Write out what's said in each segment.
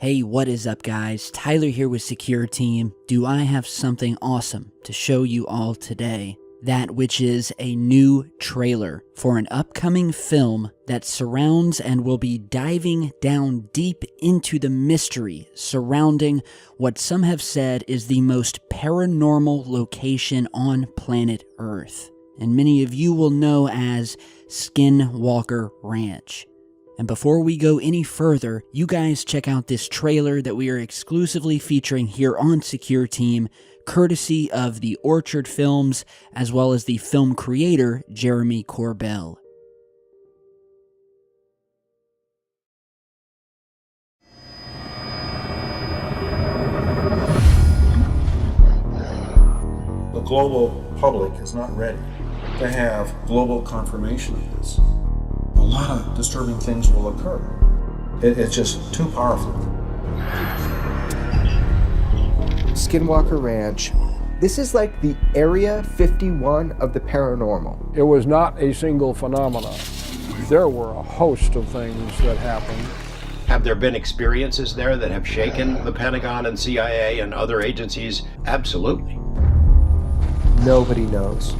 Hey, what is up guys? Tyler here with Secure Team. Do I have something awesome to show you all today? That which is a new trailer for an upcoming film that surrounds and will be diving down deep into the mystery surrounding what some have said is the most paranormal location on planet Earth, and many of you will know as Skinwalker Ranch. And before we go any further, you guys check out this trailer that we are exclusively featuring here on Secure Team, courtesy of the Orchard Films, as well as the film creator, Jeremy Corbell. The global public is not ready to have global confirmation of this. A lot of disturbing things will occur. It's just too powerful. Skinwalker Ranch. This is like the Area 51 of the paranormal. It was not a single phenomenon. There were a host of things that happened. Have there been experiences there that have shaken the Pentagon and CIA and other agencies? Absolutely. Nobody knows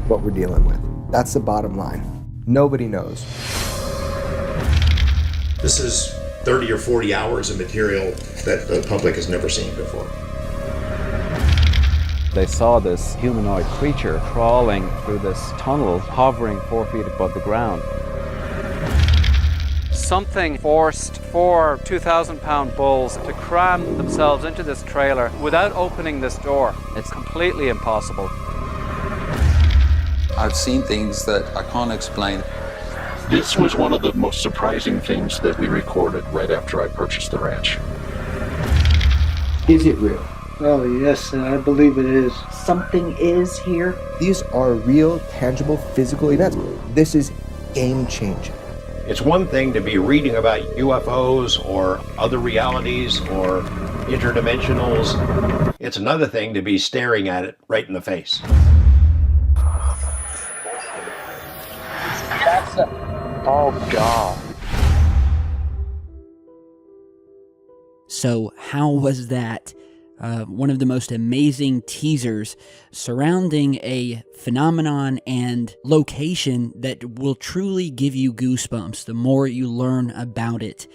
what we're dealing with. That's the bottom line. Nobody knows. This is 30 or 40 hours of material that the public has never seen before. They saw this humanoid creature crawling through this tunnel, hovering 4 feet above the ground. Something forced 4 2,000-pound bulls to cram themselves into this trailer without opening this door. It's completely impossible. I've seen things that I can't explain. This was one of the most surprising things that we recorded right after I purchased the ranch. Is it real? Oh yes, I believe it is. Something is here. These are real, tangible, physical events. This is game-changing. It's one thing to be reading about UFOs or other realities or interdimensionals. It's another thing to be staring at it right in the face. Oh God. So how was that? One of the most amazing teasers surrounding a phenomenon and location that will truly give you goosebumps the more you learn about it.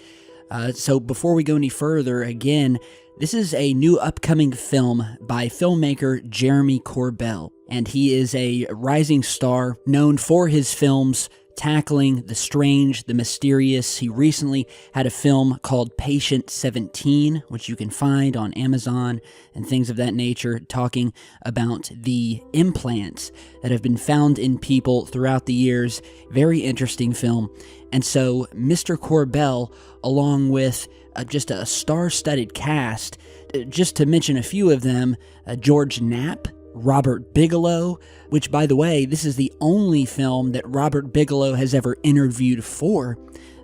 So before we go any further, again, this is a new upcoming film by filmmaker Jeremy Corbell, and he is a rising star known for his films tackling the strange, the mysterious. He recently had a film called Patient 17, which you can find on Amazon and things of that nature, talking about the implants that have been found in people throughout the years. Very interesting film. And so Mr. Corbell, along with just a star-studded cast, just to mention a few of them, George Knapp, Robert Bigelow, which, by the way, this is the only film that Robert Bigelow has ever interviewed for,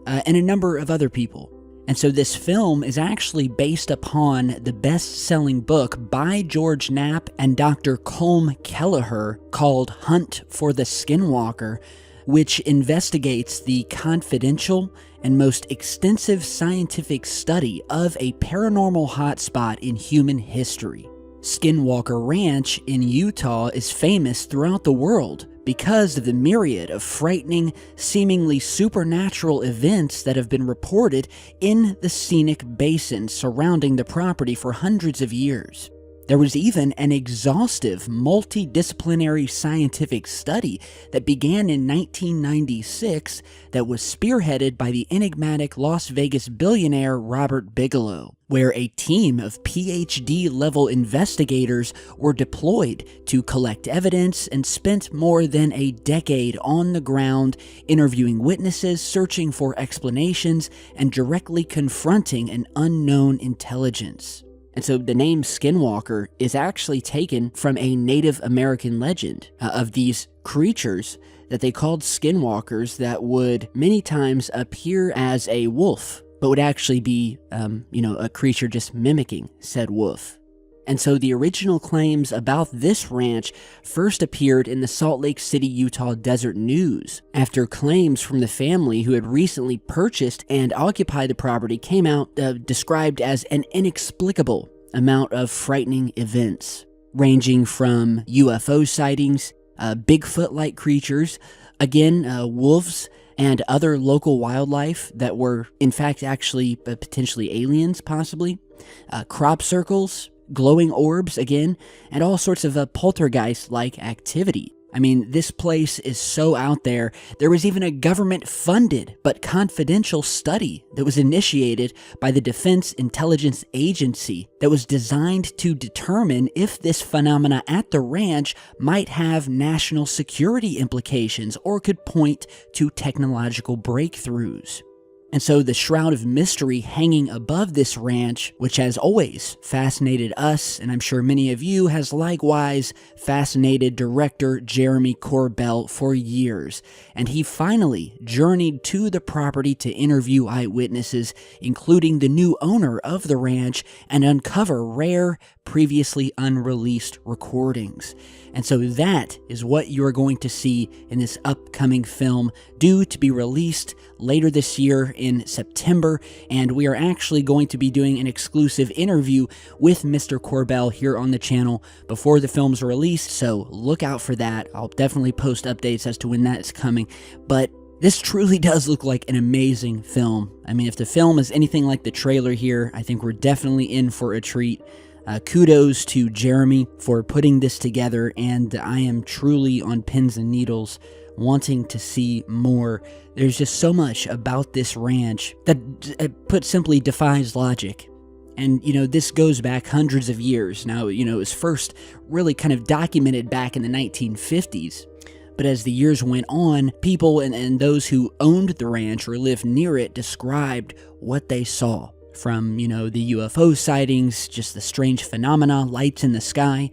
and a number of other people. And so this film is actually based upon the best-selling book by George Knapp and Dr. Colm Kelleher called Hunt for the Skinwalker, which investigates the confidential and most extensive scientific study of a paranormal hotspot in human history. Skinwalker Ranch in Utah is famous throughout the world because of the myriad of frightening, seemingly supernatural events that have been reported in the scenic basin surrounding the property for hundreds of years. There was even an exhaustive, multidisciplinary scientific study that began in 1996 that was spearheaded by the enigmatic Las Vegas billionaire Robert Bigelow, where a team of PhD-level investigators were deployed to collect evidence and spent more than a decade on the ground interviewing witnesses, searching for explanations, and directly confronting an unknown intelligence. And so the name Skinwalker is actually taken from a Native American legend of these creatures that they called skinwalkers that would many times appear as a wolf, but would actually be, a creature just mimicking said wolf. And so the original claims about this ranch first appeared in the Salt Lake City, Utah Desert News, after claims from the family who had recently purchased and occupied the property came out described as an inexplicable amount of frightening events, ranging from UFO sightings, Bigfoot-like creatures, again, wolves, and other local wildlife that were, in fact, actually potentially aliens, possibly, crop circles, glowing orbs, again, and all sorts of poltergeist-like activity. I mean, this place is so out there. There was even a government-funded but confidential study that was initiated by the Defense Intelligence Agency that was designed to determine if this phenomena at the ranch might have national security implications or could point to technological breakthroughs. And so the shroud of mystery hanging above this ranch, which has always fascinated us, and I'm sure many of you, has likewise fascinated director Jeremy Corbell for years. And he finally journeyed to the property to interview eyewitnesses, including the new owner of the ranch, and uncover rare, previously unreleased recordings. And so that is what you're going to see in this upcoming film, due to be released later this year in September, and we are actually going to be doing an exclusive interview with Mr. Corbell here on the channel before the film's released, so look out for that. I'll definitely post updates as to when that's coming, but this truly does look like an amazing film. I mean, if the film is anything like the trailer here, I think we're definitely in for a treat. Kudos to Jeremy for putting this together, and I am truly on pins and needles wanting to see more. There's just so much about this ranch that, put simply, defies logic. And, you know, this goes back hundreds of years. Now, you know, it was first really kind of documented back in the 1950s. But as the years went on, people and those who owned the ranch or lived near it described what they saw. From, you know, the UFO sightings, just the strange phenomena, lights in the sky,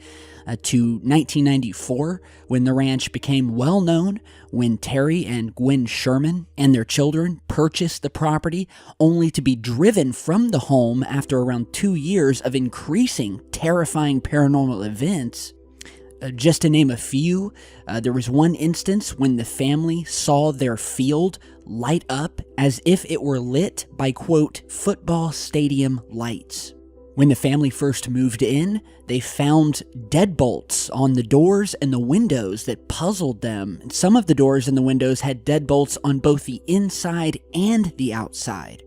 to 1994, when the ranch became well known, when Terry and Gwen Sherman and their children purchased the property, only to be driven from the home after around 2 years of increasing, terrifying paranormal events. Just to name a few, there was one instance when the family saw their field light up as if it were lit by, quote, football stadium lights. When the family first moved in, they found deadbolts on the doors and the windows that puzzled them. And some of the doors and the windows had deadbolts on both the inside and the outside.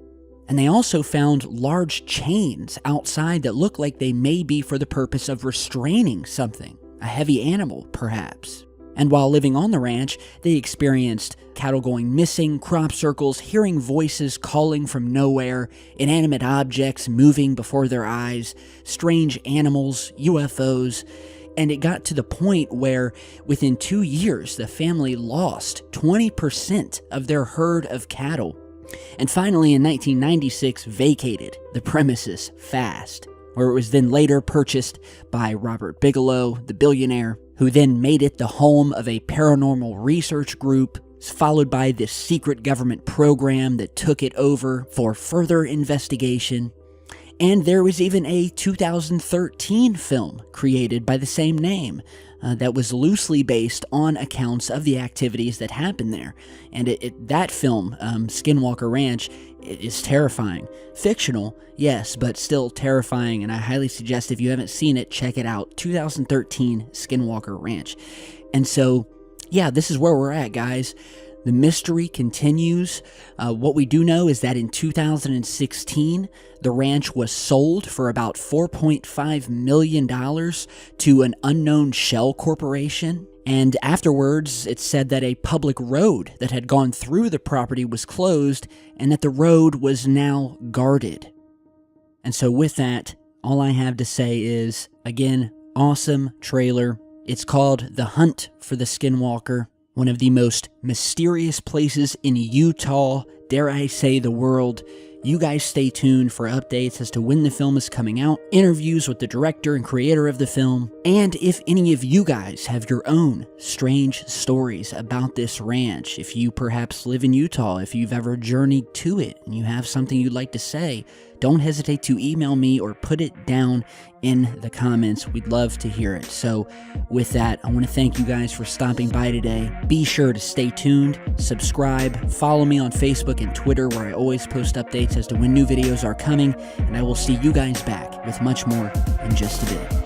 And they also found large chains outside that looked like they may be for the purpose of restraining something. A heavy animal, perhaps. And while living on the ranch, they experienced cattle going missing, crop circles, hearing voices calling from nowhere, inanimate objects moving before their eyes, strange animals, UFOs, and it got to the point where within 2 years, the family lost 20% of their herd of cattle. And finally, in 1996, vacated the premises fast, where it was then later purchased by Robert Bigelow, the billionaire, who then made it the home of a paranormal research group, followed by this secret government program that took it over for further investigation. And there was even a 2013 film created by the same name that was loosely based on accounts of the activities that happened there. And that film, Skinwalker Ranch, is terrifying. Fictional, yes, but still terrifying, and I highly suggest if you haven't seen it, check it out. 2013 Skinwalker Ranch. And so, yeah, this is where we're at, guys. The mystery continues. What we do know is that in 2016, the ranch was sold for about $4.5 million to an unknown shell corporation. And afterwards, it's said that a public road that had gone through the property was closed and that the road was now guarded. And so with that, all I have to say is, again, awesome trailer. It's called The Hunt for the Skinwalker, one of the most mysterious places in Utah, dare I say the world. You guys stay tuned for updates as to when the film is coming out, interviews with the director and creator of the film, and if any of you guys have your own strange stories about this ranch, if you perhaps live in Utah, if you've ever journeyed to it and you have something you'd like to say, don't hesitate to email me or put it down in the comments. We'd love to hear it. So with that, I want to thank you guys for stopping by today. Be sure to stay tuned, subscribe, follow me on Facebook and Twitter, where I always post updates as to when new videos are coming, and I will see you guys back with much more in just a bit.